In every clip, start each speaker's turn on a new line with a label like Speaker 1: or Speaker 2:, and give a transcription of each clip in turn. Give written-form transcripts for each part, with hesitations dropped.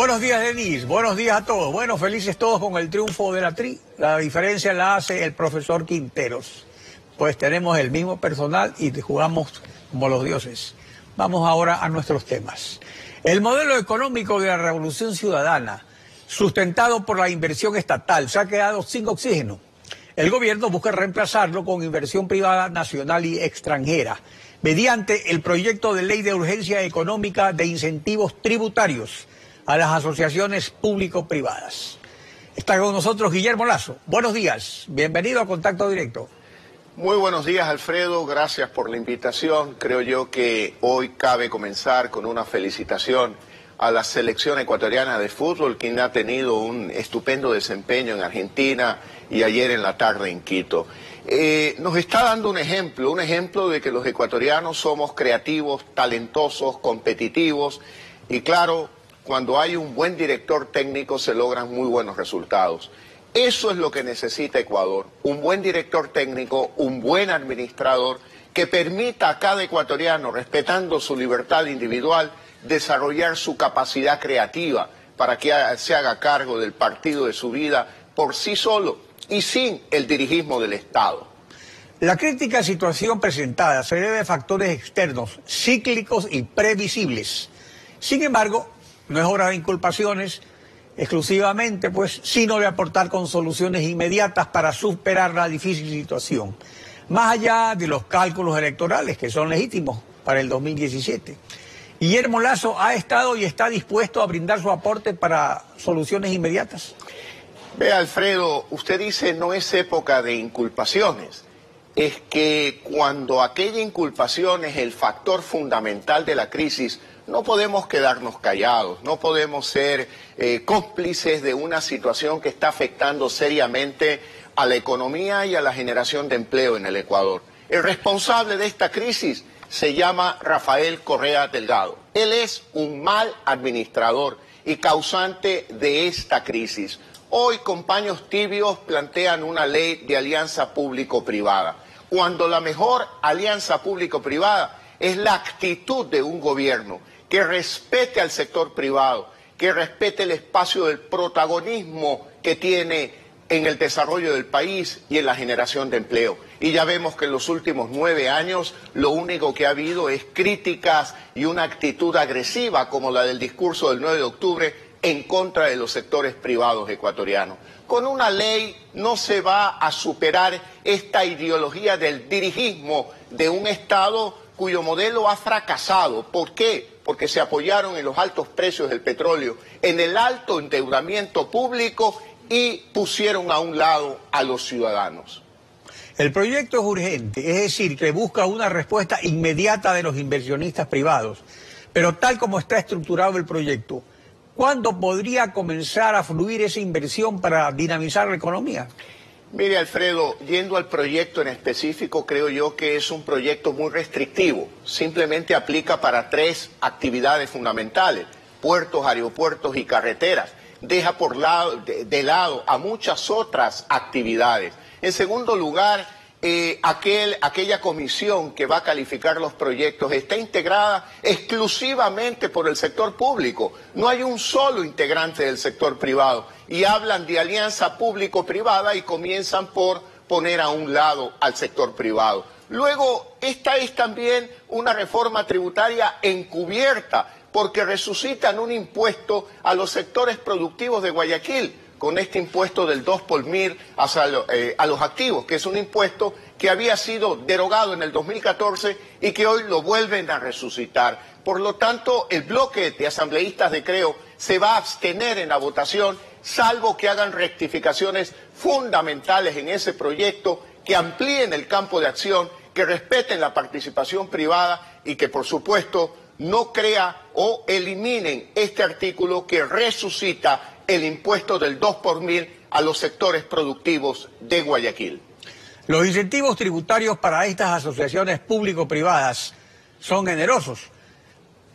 Speaker 1: Buenos días, Denis. Buenos días a todos. Bueno, felices todos con el triunfo de la TRI. La diferencia la hace el profesor Quinteros. Pues tenemos el mismo personal y jugamos como los dioses. Vamos ahora a nuestros temas. El modelo económico de la Revolución Ciudadana, sustentado por la inversión estatal, se ha quedado sin oxígeno. El gobierno busca reemplazarlo con inversión privada nacional y extranjera, mediante el proyecto de ley de urgencia económica de incentivos tributarios a las asociaciones público-privadas. Está con nosotros Guillermo Lazo. Buenos días, bienvenido a Contacto Directo.
Speaker 2: Muy buenos días, Alfredo, gracias por la invitación. Creo yo que hoy cabe comenzar con una felicitación a la selección ecuatoriana de fútbol, quien ha tenido un estupendo desempeño en Argentina y ayer en la tarde en Quito. Nos está dando un ejemplo de que los ecuatorianos somos creativos, talentosos, competitivos y claro, cuando hay un buen director técnico se logran muy buenos resultados. Eso es lo que necesita Ecuador, un buen director técnico, un buen administrador que permita a cada ecuatoriano, respetando su libertad individual, desarrollar su capacidad creativa para que se haga cargo del partido de su vida por sí solo y sin el dirigismo del Estado.
Speaker 1: La crítica situación presentada se debe a factores externos, cíclicos y previsibles. Sin embargo, no es hora de inculpaciones exclusivamente, sino de aportar con soluciones inmediatas para superar la difícil situación, más allá de los cálculos electorales que son legítimos para el 2017. Guillermo Lazo ha estado y está dispuesto a brindar su aporte para soluciones inmediatas.
Speaker 2: Vea, Alfredo, usted dice no es época de inculpaciones. Es que cuando aquella inculpación es el factor fundamental de la crisis, no podemos quedarnos callados, no podemos ser cómplices de una situación que está afectando seriamente a la economía y a la generación de empleo en el Ecuador. El responsable de esta crisis se llama Rafael Correa Delgado. Él es un mal administrador y causante de esta crisis. Hoy, con paños tibios, plantean una ley de alianza público-privada, cuando la mejor alianza público-privada es la actitud de un gobierno que respete al sector privado, que respete el espacio del protagonismo que tiene en el desarrollo del país y en la generación de empleo. Y ya vemos que en los últimos 9 años lo único que ha habido es críticas y una actitud agresiva como la del discurso del 9 de octubre en contra de los sectores privados ecuatorianos. Con una ley no se va a superar esta ideología del dirigismo de un Estado cuyo modelo ha fracasado. ¿Por qué? Porque se apoyaron en los altos precios del petróleo, en el alto endeudamiento público y pusieron a un lado a los ciudadanos.
Speaker 1: El proyecto es urgente, es decir, que busca una respuesta inmediata de los inversionistas privados. Pero tal como está estructurado el proyecto, ¿cuándo podría comenzar a fluir esa inversión para dinamizar la economía?
Speaker 2: Mire, Alfredo, yendo al proyecto en específico, creo yo que es un proyecto muy restrictivo. Simplemente aplica para 3 actividades fundamentales: puertos, aeropuertos y carreteras. Deja de lado a muchas otras actividades. En segundo lugar, aquella comisión que va a calificar los proyectos está integrada exclusivamente por el sector público. No hay un solo integrante del sector privado. Y hablan de alianza público-privada y comienzan por poner a un lado al sector privado. Luego, esta es también una reforma tributaria encubierta, porque resucitan un impuesto a los sectores productivos de Guayaquil, con este impuesto del 2 por mil a los activos, que es un impuesto que había sido derogado en el 2014 y que hoy lo vuelven a resucitar. Por lo tanto, el bloque de asambleístas de Creo se va a abstener en la votación, salvo que hagan rectificaciones fundamentales en ese proyecto, que amplíen el campo de acción, que respeten la participación privada y que, por supuesto, no crea o eliminen este artículo que resucita el impuesto del 2 por mil a los sectores productivos de Guayaquil.
Speaker 1: Los incentivos tributarios para estas asociaciones público-privadas son generosos,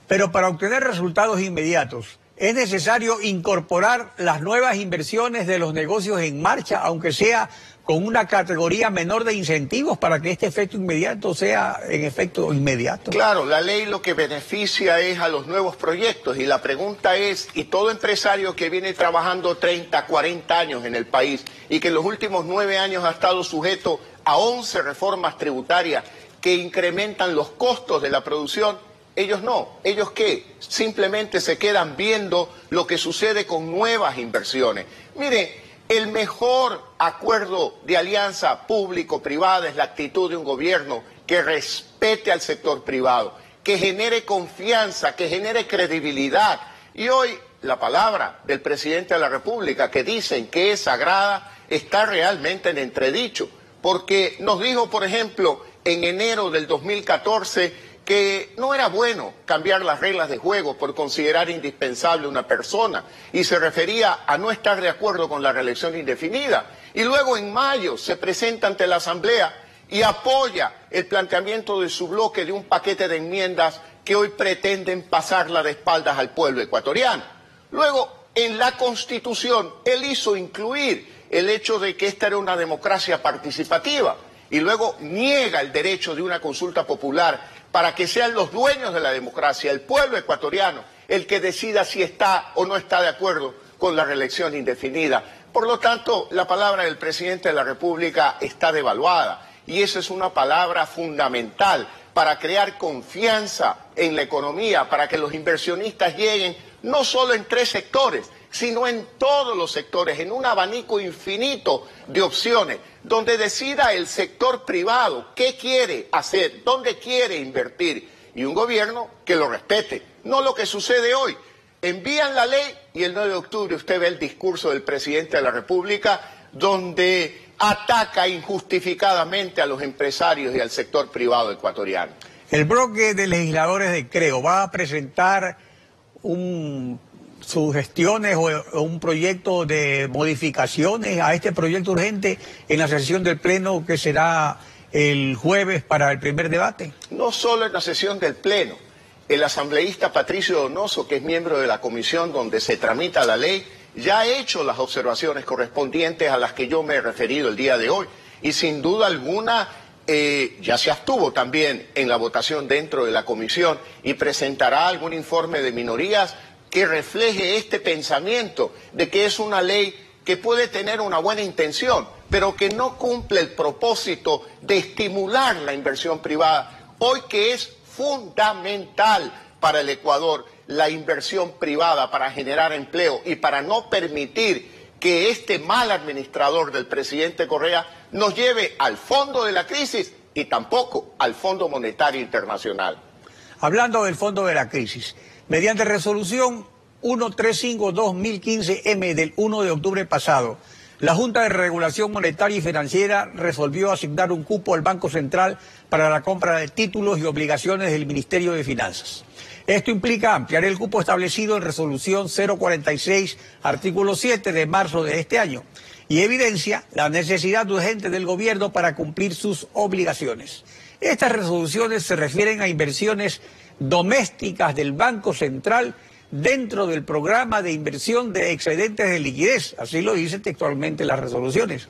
Speaker 1: pero para obtener resultados inmediatos es necesario incorporar las nuevas inversiones de los negocios en marcha, aunque sea con una categoría menor de incentivos para que este efecto inmediato sea en efecto inmediato.
Speaker 2: Claro, la ley lo que beneficia es a los nuevos proyectos y la pregunta es, ¿y todo empresario que viene trabajando 30, 40 años en el país y que en los últimos 9 años ha estado sujeto a 11 reformas tributarias que incrementan los costos de la producción? Ellos no. ¿Ellos qué? Simplemente se quedan viendo lo que sucede con nuevas inversiones. Miren, el mejor acuerdo de alianza público-privada es la actitud de un gobierno que respete al sector privado, que genere confianza, que genere credibilidad. Y hoy la palabra del presidente de la República, que dicen que es sagrada, está realmente en entredicho. Porque nos dijo, por ejemplo, en enero del 2014, que no era bueno cambiar las reglas de juego por considerar indispensable una persona, y se refería a no estar de acuerdo con la reelección indefinida. Y luego en mayo se presenta ante la Asamblea y apoya el planteamiento de su bloque de un paquete de enmiendas que hoy pretenden pasarla de espaldas al pueblo ecuatoriano. Luego, en la Constitución, él hizo incluir el hecho de que esta era una democracia participativa, y luego niega el derecho de una consulta popular para que sean los dueños de la democracia, el pueblo ecuatoriano, el que decida si está o no está de acuerdo con la reelección indefinida. Por lo tanto, la palabra del presidente de la República está devaluada, y esa es una palabra fundamental para crear confianza en la economía, para que los inversionistas lleguen no solo en 3 sectores, sino en todos los sectores, en un abanico infinito de opciones, donde decida el sector privado qué quiere hacer, dónde quiere invertir, y un gobierno que lo respete, no lo que sucede hoy. Envían la ley y el 9 de octubre usted ve el discurso del presidente de la República, donde ataca injustificadamente a los empresarios y al sector privado ecuatoriano.
Speaker 1: El bloque de legisladores de Creo va a presentar sugestiones o un proyecto de modificaciones a este proyecto urgente en la sesión del Pleno que será el jueves para el primer debate.
Speaker 2: No solo en la sesión del Pleno, el asambleísta Patricio Donoso, que es miembro de la comisión donde se tramita la ley, ya ha hecho las observaciones correspondientes a las que yo me he referido el día de hoy, y sin duda alguna ya se abstuvo también en la votación dentro de la comisión y presentará algún informe de minorías que refleje este pensamiento de que es una ley que puede tener una buena intención, pero que no cumple el propósito de estimular la inversión privada, hoy que es fundamental para el Ecuador la inversión privada para generar empleo y para no permitir que este mal administrador del presidente Correa nos lleve al fondo de la crisis y tampoco al Fondo Monetario Internacional.
Speaker 1: Hablando del fondo de la crisis, mediante resolución 1352-2015-M del 1 de octubre pasado, la Junta de Regulación Monetaria y Financiera resolvió asignar un cupo al Banco Central para la compra de títulos y obligaciones del Ministerio de Finanzas. Esto implica ampliar el cupo establecido en resolución 046, artículo 7 de marzo de este año, y evidencia la necesidad urgente del gobierno para cumplir sus obligaciones. Estas resoluciones se refieren a inversiones domésticas del Banco Central dentro del programa de inversión de excedentes de liquidez, así lo dicen textualmente las resoluciones.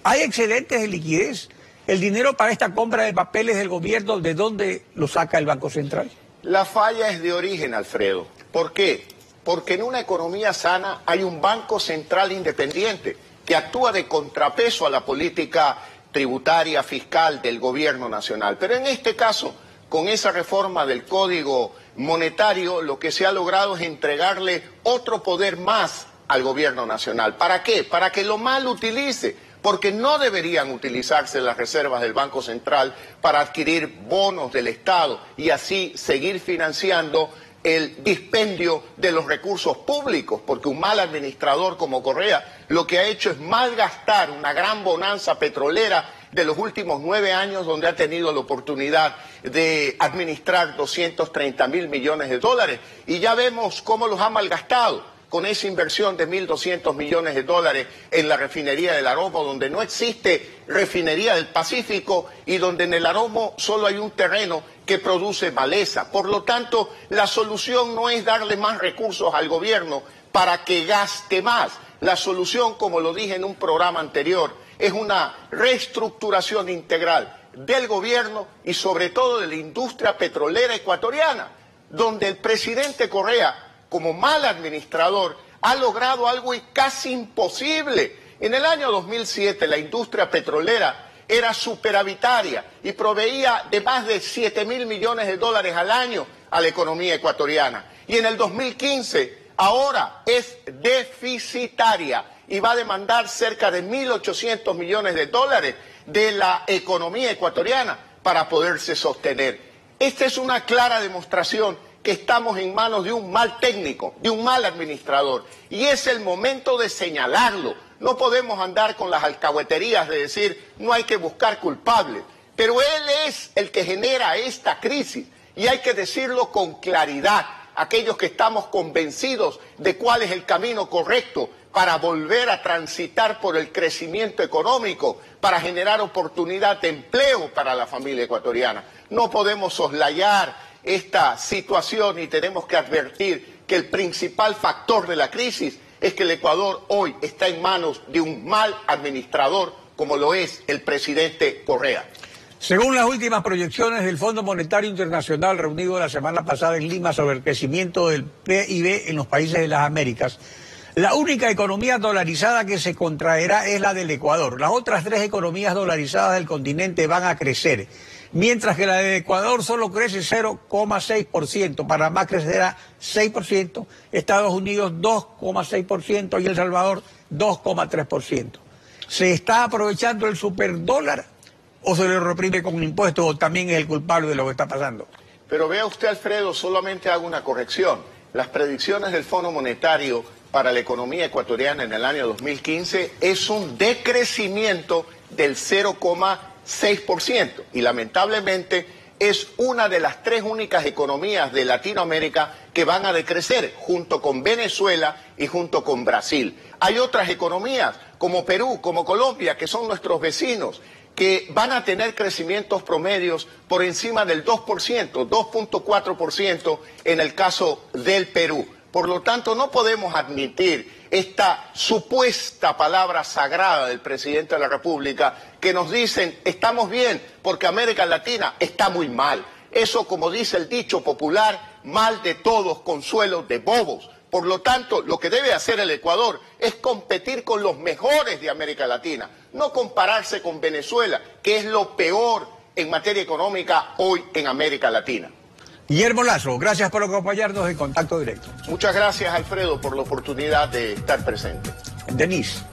Speaker 1: ¿Hay excedentes de liquidez? ¿El dinero para esta compra de papeles del gobierno, de dónde lo saca el Banco Central?
Speaker 2: La falla es de origen, Alfredo. ¿Por qué? Porque en una economía sana hay un Banco Central independiente que actúa de contrapeso a la política tributaria, fiscal del gobierno nacional. Pero en este caso, con esa reforma del Código Monetario, lo que se ha logrado es entregarle otro poder más al gobierno nacional. ¿Para qué? Para que lo mal utilice, porque no deberían utilizarse las reservas del Banco Central para adquirir bonos del Estado y así seguir financiando el dispendio de los recursos públicos, porque un mal administrador como Correa lo que ha hecho es malgastar una gran bonanza petrolera de los últimos 9 años, donde ha tenido la oportunidad de administrar 230.000 millones de dólares, y ya vemos cómo los ha malgastado con esa inversión de 1.200 millones de dólares en la refinería del Aromo, donde no existe refinería del Pacífico y donde en el Aromo solo hay un terreno que produce maleza. Por lo tanto, la solución no es darle más recursos al gobierno para que gaste más. La solución, como lo dije en un programa anterior, es una reestructuración integral del gobierno y sobre todo de la industria petrolera ecuatoriana, donde el presidente Correa, como mal administrador, ha logrado algo casi imposible. En el año 2007 la industria petrolera era superavitaria y proveía de más de 7.000 millones de dólares al año a la economía ecuatoriana. Y en el 2015 ahora es deficitaria y va a demandar cerca de 1.800 millones de dólares de la economía ecuatoriana para poderse sostener. Esta es una clara demostración que estamos en manos de un mal técnico, de un mal administrador, y es el momento de señalarlo. No podemos andar con las alcahueterías de decir no hay que buscar culpables, pero él es el que genera esta crisis y hay que decirlo con claridad. Aquellos que estamos convencidos de cuál es el camino correcto para volver a transitar por el crecimiento económico, para generar oportunidad de empleo para la familia ecuatoriana. No podemos soslayar esta situación y tenemos que advertir que el principal factor de la crisis es que el Ecuador hoy está en manos de un mal administrador como lo es el presidente Correa.
Speaker 1: Según las últimas proyecciones del Fondo Monetario Internacional reunido la semana pasada en Lima sobre el crecimiento del PIB en los países de las Américas, la única economía dolarizada que se contraerá es la del Ecuador. Las otras tres economías dolarizadas del continente van a crecer, mientras que la del Ecuador solo crece 0,6%, Panamá crecerá 6%, Estados Unidos 2,6% y El Salvador 2,3%. ¿Se está aprovechando el superdólar o se le reprime con un impuesto o también es el culpable de lo que está pasando?
Speaker 2: Pero vea usted, Alfredo, solamente hago una corrección. Las predicciones del Fondo Monetario para la economía ecuatoriana en el año 2015 es un decrecimiento del 0,6% y lamentablemente es una de las tres únicas economías de Latinoamérica que van a decrecer junto con Venezuela y junto con Brasil. Hay otras economías como Perú, como Colombia, que son nuestros vecinos, que van a tener crecimientos promedios por encima del 2%, 2.4% en el caso del Perú. Por lo tanto, no podemos admitir esta supuesta palabra sagrada del presidente de la República que nos dicen estamos bien porque América Latina está muy mal. Eso, como dice el dicho popular, mal de todos, consuelo de bobos. Por lo tanto, lo que debe hacer el Ecuador es competir con los mejores de América Latina, no compararse con Venezuela, que es lo peor en materia económica hoy en América Latina.
Speaker 1: Guillermo Lazo, gracias por acompañarnos en Contacto Directo.
Speaker 2: Muchas gracias, Alfredo, por la oportunidad de estar presente.
Speaker 1: Denise.